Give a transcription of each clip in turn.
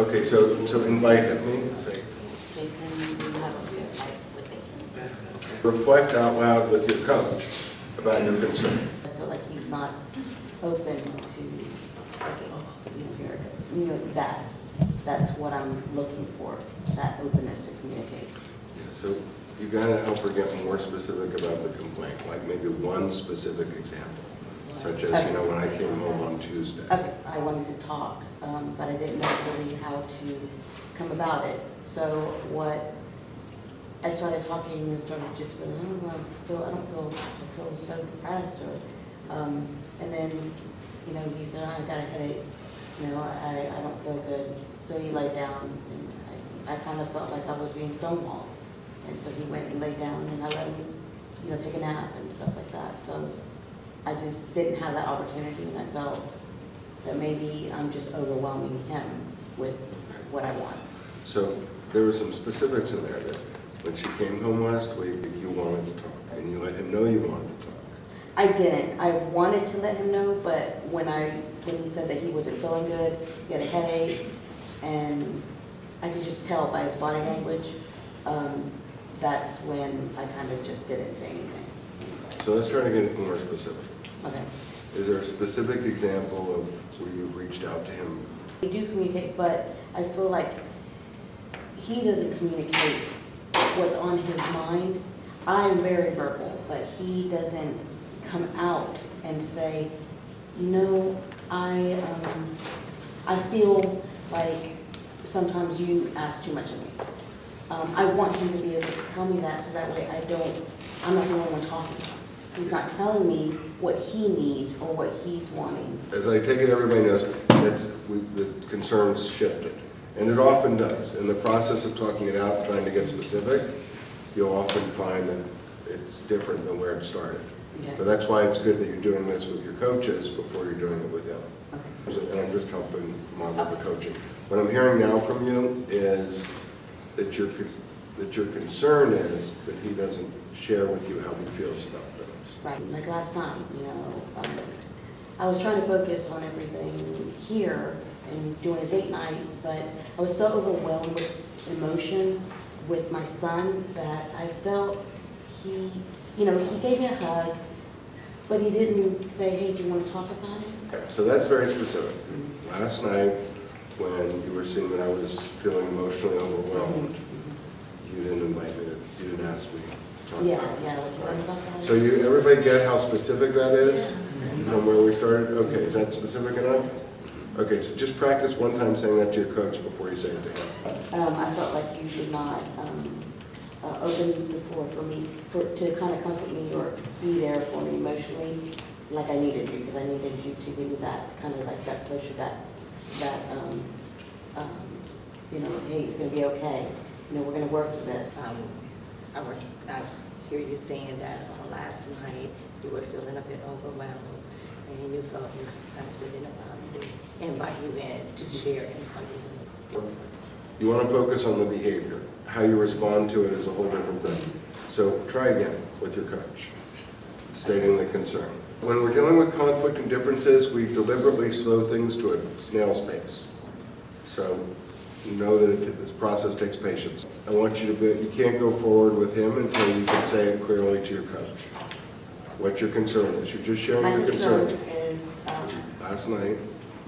Okay, so invite him. Say, Jason, you have a good fight with me. reflect out loud with your coach about your concern. I feel like he's not open to, like, that's what I'm looking for, that openness to communicate. Yeah, so you gotta help her get more specific about the complaint, like maybe one specific example, such as, when I came home on Tuesday. Okay, I wanted to talk, but I didn't know really how to come about it. So I started talking and started just feeling, I feel so depressed, and then, he said, I got a headache, I don't feel good. So he laid down, and I kind of felt like I was being stonewalled. And so he went and laid down, and I let him, take a nap and stuff like that. So I just didn't have that opportunity, and I felt that maybe I'm just overwhelming him with what I want. So there were some specifics in there that when she came home last week, you wanted to talk, and you let him know you wanted to talk. I didn't. I wanted to let him know, but when he said that he wasn't feeling good, he had a headache, and I could just tell by his body language, that's when I kind of just didn't say anything. So let's try to get more specific. Okay. Is there a specific example of where you've reached out to him? We do communicate, but I feel like he doesn't communicate what's on his mind. I'm very verbal, but he doesn't come out and say, I feel like sometimes you ask too much of me. I want him to be able to tell me that, so that way I'm not the only one talking. He's not telling me what he needs or what he's wanting. As I take it, everybody knows that the concerns shifted. And it often does. In the process of talking it out, trying to get specific, you'll often find that it's different than where it started. Okay. But that's why it's good that you're doing this with your coaches before you're doing it with him. Okay. And I'm just helping mom with the coaching. What I'm hearing now from you is that your concern is that he doesn't share with you how he feels about things. Right, like last night, I was trying to focus on everything here and doing a date night, but I was so overwhelmed with emotion with my son that I felt he gave me a hug, but he didn't say, hey, do you want to talk about it? Okay, so that's very specific. Last night, when you were seeing that I was feeling emotionally overwhelmed, you didn't invite me you didn't ask me to talk about it. Yeah, like you want to talk about it? So everybody get how specific that is? From where we started? Okay, is that specific enough? Okay, so just practice one time saying that to your coach before you say it to him. I felt like you did not open the floor for me to kind of comfort me or be there for me emotionally like I needed you, because I needed you to give me that kind of like that push, hey, it's going to be okay. We're going to work through this. I hear you saying that last night you were feeling a bit overwhelmed and you felt your husband didn't want to invite you in to share in how you do. You want to focus on the behavior. How you respond to it is a whole different thing. So try again with your coach, stating the concern. When we're dealing with conflict and differences, we deliberately slow things to a snail's pace. So know that this process takes patience. I want you you can't go forward with him until you can say it clearly to your coach. What your concern is. You're just sharing your concern. My concern is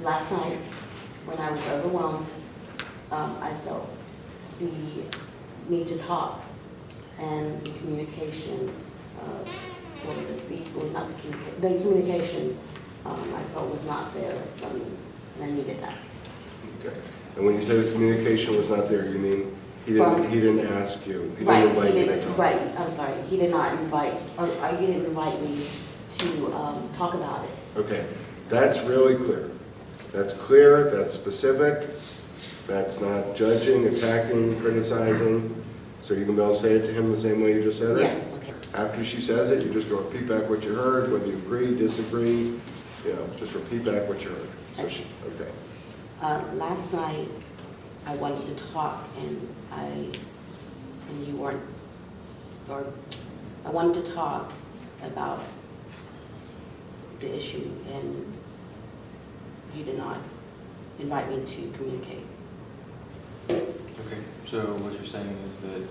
Last night, when I was overwhelmed, I felt the need to talk and the communication, the communication I felt was not there from me, and I needed that. okay. And when you say the communication was not there, you mean he didn't ask you, he didn't invite you to talk? Right, I'm sorry, he did not invite, he didn't invite me to talk about it. Okay, that's really clear. That's clear, that's specific, that's not judging, attacking, criticizing. So you can be able to say it to him the same way you just said it? Yeah, okay. After she says it, you just go repeat back what you heard, whether you agree, disagree, just repeat back what you heard. So okay. Last night, I wanted to talk, and you weren't, or I wanted to talk about the issue, and you did not invite me to communicate. Okay, so what you're saying is that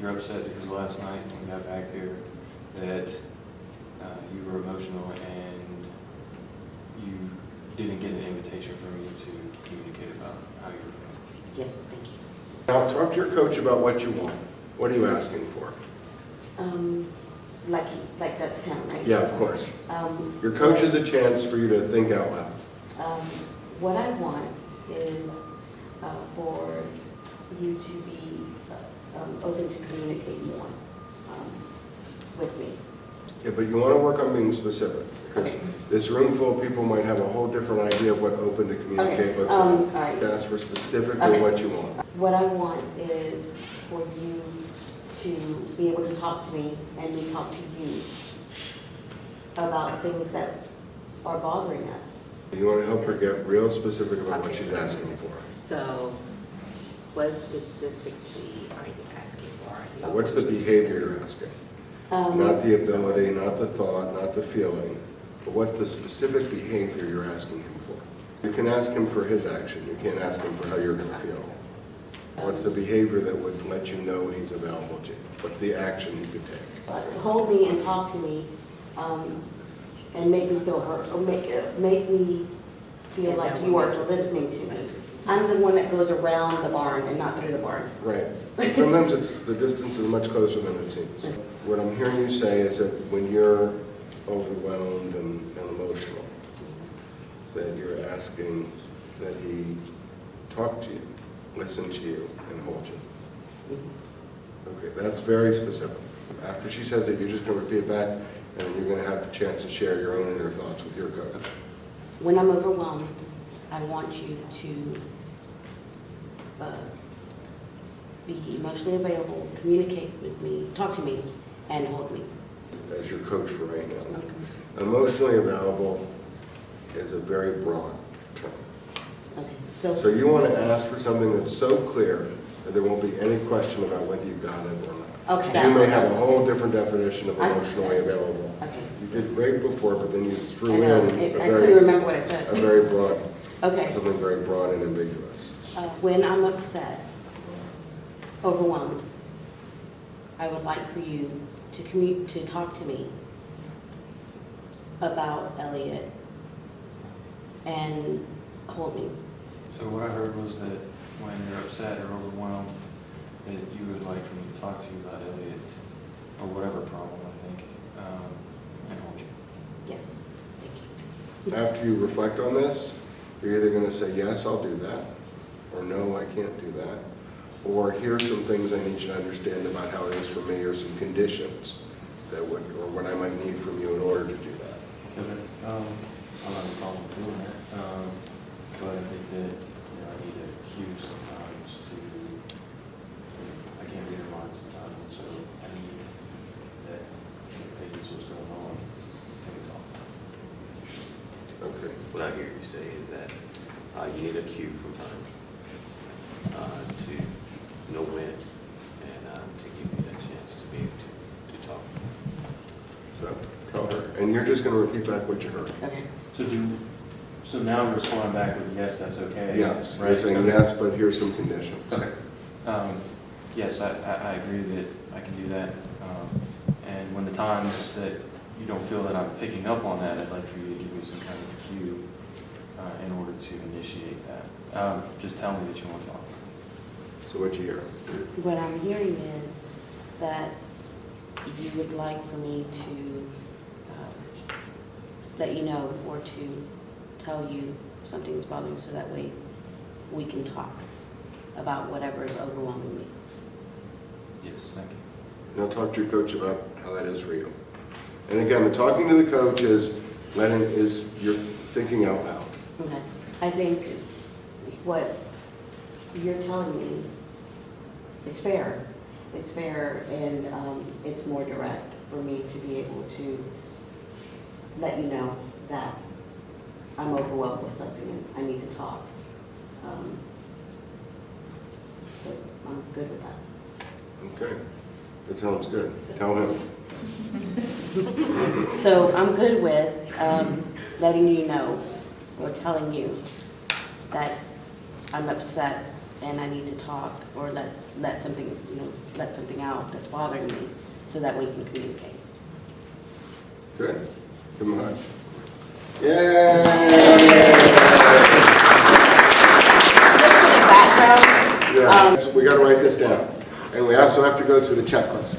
you're upset because last night when we got back here, that you were emotional and you didn't get an invitation from me to communicate about how you were feeling. Yes, thank you. Now, talk to your coach about what you want. What are you asking for? Like that's him, right? Yeah, of course. Your What- coach is a chance for you to think out loud. What I want is for you to be open to communicate more with me. Yeah, but you want to work on being specific, because Okay. this room full of people might have a whole different idea of what open to communicate Okay, looks all like. right. Ask for specifically Okay. what you want. What I want is for you to be able to talk to me and me talk to you about things that are bothering us. You want to help her get real specific about what Okay, she's asking for. So what specifically are you asking for? Are you What's the open to behavior specific- you're asking? Um, Not the ability, not the thought, not the feeling, but what's the specific behavior you're asking him for? You can ask him for his action, you can't ask him for how you're going to feel. What's the behavior that would let you know he's available to you? What's the action he could take? Hold me and talk to me, and make me feel hurt, or make me feel And like that you will are make- listening to me. I'm the one that goes around the barn and not through the barn. Right. And sometimes the distance is much closer than it seems. What I'm hearing you say is that when you're overwhelmed and emotional, that you're asking that he talk to you, listen to you, and hold you. Okay, that's very specific. After she says it, you're just going to repeat it back, and then you're going to have the chance to share your own inner thoughts with your coach. When I'm overwhelmed, I want you to be emotionally available, communicate with me, talk to me, and hold me. As your coach for right now. Emotionally available is a very broad term. Okay, So so, you want to ask for something that's so clear that there won't be any question about whether you got it or not. okay. You may have a whole different definition of I- emotionally available. Okay. You did great before, but then you I threw know, in I couldn't remember what I a said. very broad, Okay. something very broad and ambiguous. When I'm upset, overwhelmed, I would like for you to talk to me about Elliot and hold me. So what I heard was that when you're upset or overwhelmed, that you would like me to talk to you about Elliot, or whatever problem, I think, and hold you. Yes, thank you. After you reflect on this, you're either going to say, yes, I'll do that, or no, I can't do that, or here's some things I need you to understand about how it is for me, or some conditions that would, or what I might need from you in order to do that. Okay. I don't have a problem doing that, but I think that, I need a cue sometimes to, I can't read her mind sometimes, and so I need that, Peggy's what's going on, can we talk? Okay. What I hear you say is that you need a cue from her to know when and to give you that chance to be able to talk. So tell her, and you're just going to repeat back what you heard. Okay. So now we're responding back with, yes, that's okay? Yes, you're Right? saying Okay. yes, but here's some conditions. Okay. Yes, I agree that I can do that. And when the times that you don't feel that I'm picking up on that, I'd like for you to give me some kind of cue in order to initiate that. Just tell me that you want to talk. So what'd you hear? What I'm hearing is that you would like for me to let you know or to tell you something's bothering you so that way we can talk about whatever is overwhelming me. Yes, thank you. Now talk to your coach about how that is for you. And again, the talking to the coach is you're thinking out loud. Okay. I think what you're telling me is fair. It's fair and it's more direct for me to be able to let you know that I'm overwhelmed with something and I need to talk. So I'm good with that. Okay, that sounds good. Tell him. So I'm good with letting you know or telling you that I'm upset and I need to talk or let something, let something out that's bothering me, so that we can communicate. Good. Give them a hug. Yay! Yeah, we got to write this down, and we also have to go through the checklist.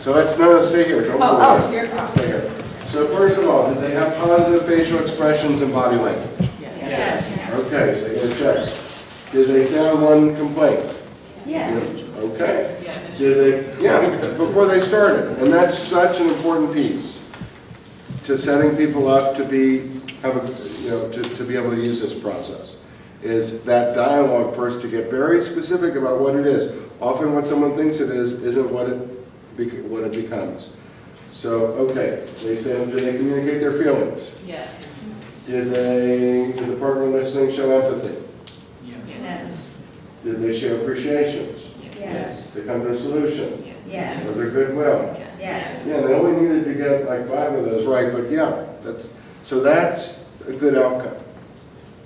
So no, stay here, don't move. here. Stay here. So first of all, did they have positive facial expressions and body language? Yes. Okay, so you're gonna check. Did they sound one complaint? Yes. Okay. Did they, yeah, before they started, and that's such an important piece to setting people up to be, to be able to use this process, is that dialogue first to get very specific about what it is. Often what someone thinks it is isn't what it becomes. So, okay, do they communicate their feelings? Yes. Did the partner listening show empathy? Yes. Did they show appreciations? Yes. They come to a solution? Yes. Was there goodwill? Yes. Yeah, they only needed to get like 5 of those right, but yeah, that's a good outcome.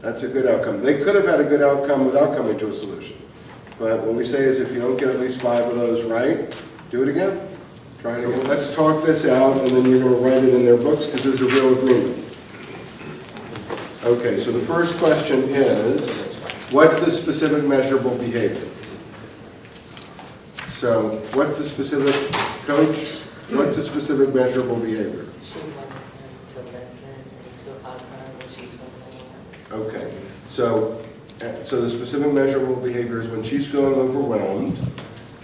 That's a good outcome. They could have had a good outcome without coming to a solution. But what we say is if you don't get at least 5 of those right, do it again. Try it again. Let's talk this out, and then you're going to write it in their books because there's a real agreement. Okay, so the first question is, what's the specific measurable behavior? So what's the specific, coach, what's the specific measurable behavior? She wanted him to listen and to hug her when she's feeling Okay, so the specific measurable behavior is when she's feeling overwhelmed,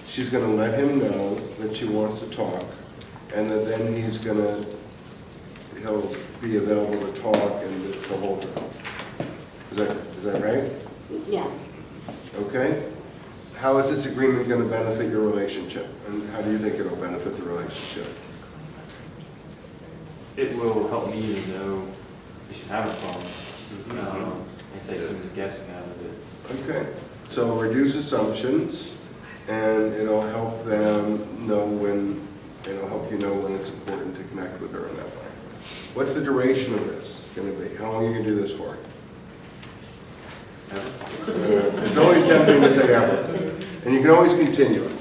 she's going to let him know that she wants to talk, and that then he'll be available to talk and to hold her. Is that right? Yeah. Okay. How is this agreement going to benefit your relationship, and how do you think it'll benefit the relationship? It will help me to know if she's having a problem, and take some of the guessing out of it. Okay, so it'll reduce assumptions, and it'll help them know it'll help you know when it's important to connect with her in that way. What's the duration of this going to be? How long are you going to do this for? It's always tempting to say ever, and you can always continue it,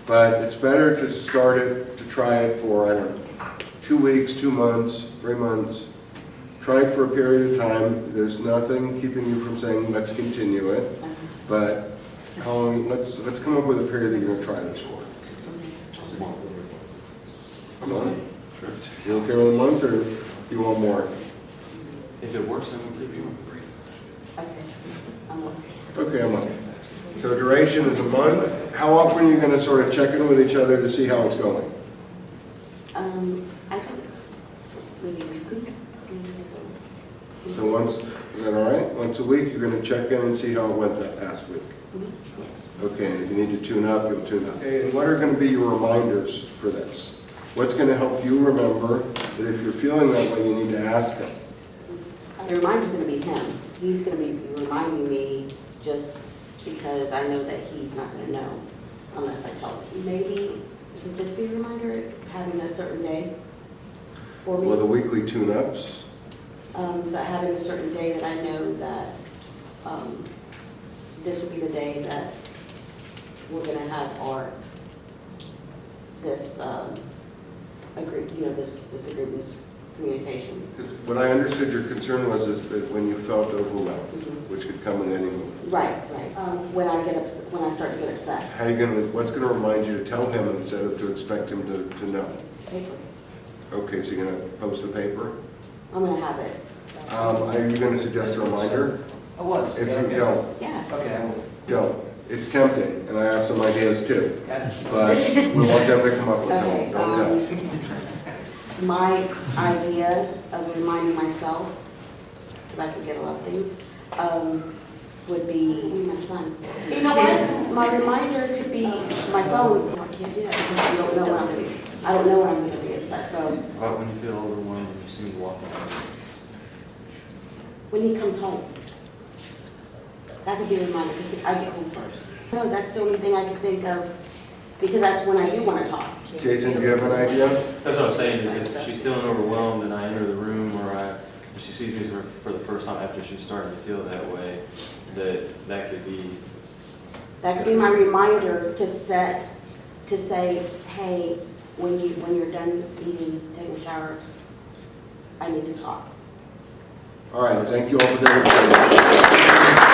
but it's better to start it, to try it for, I don't know, 2 weeks, 2 months, 3 months. Try it for a period of time. There's nothing keeping you from saying, let's continue it, but how long, let's come up with a period that you're going to try this for. A month? Sure. You okay with a month, or you want more? If it works, then we'll keep you. Okay. Okay, a month. So duration is a month. How often are you going to sort of check in with each other to see how it's going? I think maybe weekly. So once, is that all right? Once a week, you're going to check in and see how it went that past week. Okay, and if you need to tune up, you'll tune up. Okay, and what are going to be your reminders for this? What's going to help you remember that if you're feeling that way, you need to ask him? The reminder's going to be him. He's going to be reminding me just because I know that he's not going to know unless I tell him. Maybe could this be a reminder, having a certain day for me? Well, the weekly tune-ups, But having a certain day that I know that this will be the day that we're going to have this agreement, this agreement, communication. what I understood your concern was is that when you felt overwhelmed, which could come in any moment. Right. When I start to get upset. How you going to, what's going to remind you to tell him instead of to expect him to know? Paper. Okay, so you're going to post the paper? I'm going to have it. Are you going to suggest a reminder? I was. If Okay. you don't, Yeah. Okay, I will. don't. It's tempting, and I have some ideas too, Got it. but we want them to come up with them. Okay. Don't tell. My idea of reminding myself, because I forget a lot of things, would be my son. You know what? My reminder could be my phone. I can't do that because I don't know when I'm going to be. I don't know when I'm going to be upset. So But when you feel overwhelmed and you see me walking out, when he comes home, that could be a reminder because I get home first. No, that's the only thing I can think of because that's when I do want to talk. Jason, do you have an idea? that's what I'm saying, is if she's feeling overwhelmed and I enter the room or and she sees me for the first time after she's starting to feel that way, that could be That could be my reminder to set, to say, hey, when you're done eating, taking a shower, I need to talk. All right, thank you all for their.